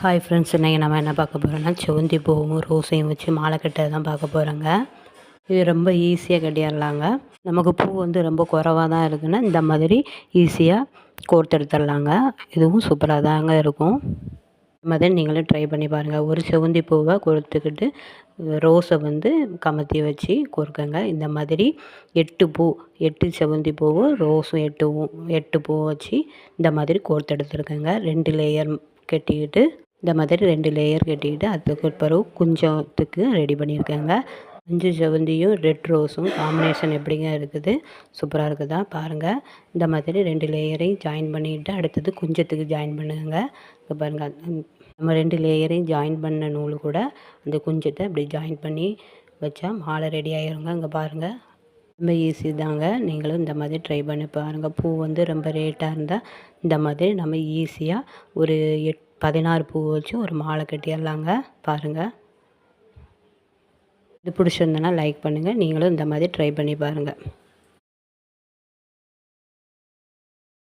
Hi friends, இன்றைக்கி நம்ம என்ன பார்க்க போகிறோம்னா செவந்தி பூவும் ரோஸையும் வச்சு மாலை கட்ட தான் பார்க்க போகிறோங்க. இது ரொம்ப ஈஸியாக கட்டிடலாங்க. நமக்கு பூ ரொம்ப குறைவாக தான் இருக்குன்னா இந்த மாதிரி ஈஸியாக கோர்த்தெடுத்துடலாங்க. இதுவும் சூப்பராக தாங்க இருக்கும். இந்த மாதிரி நீங்களும் ட்ரை பண்ணி பாருங்கள். ஒரு செவந்தி பூவை கொடுத்துக்கிட்டு ரோஸை கமத்தி வச்சு கோர்க்கங்க. இந்த மாதிரி 8 செவந்தி பூவும் ரோஸும் 8 பூ வச்சு இந்த மாதிரி கோர்த்தெடுத்துருக்கேங்க. 2 லேயர் கட்டிக்கிட்டு இந்த மாதிரி 2 லேயர் கட்டிக்கிட்டு அதுக்கு பிறகு குஞ்சத்துக்கு ரெடி பண்ணியிருக்கேங்க. 5 செவந்தியும் ரெட் ரோஸும் காம்பினேஷன் எப்படிங்க இருக்குது, சூப்பராக இருக்குதா பாருங்கள். இந்த மாதிரி 2 லேயரையும் ஜாயின் பண்ணிவிட்டு அடுத்தது குஞ்சத்துக்கு ஜாயின் பண்ணுங்க. இப்போ பாருங்கள், நம்ம 2 லேயரையும் ஜாயின் பண்ண நூல் கூட அந்த குஞ்சத்தை அப்படி ஜாயின் பண்ணி வச்சா மாலை ரெடி ஆகிருங்க. இங்கே பாருங்கள், ரொம்ப ஈஸி தாங்க. நீங்களும் இந்த மாதிரி ட்ரை பண்ணி பாருங்கள். பூ ரொம்ப ரேட்டாக இருந்தால் இந்த மாதிரி நம்ம ஈஸியாக ஒரு 16 பூ வச்சு ஒரு மாலை கட்டிடலாங்க. பாருங்கள், இது பிடிச்சிருந்தனா லைக் பண்ணுங்கள். நீங்களும் இந்த மாதிரி ட்ரை பண்ணி பாருங்கள்.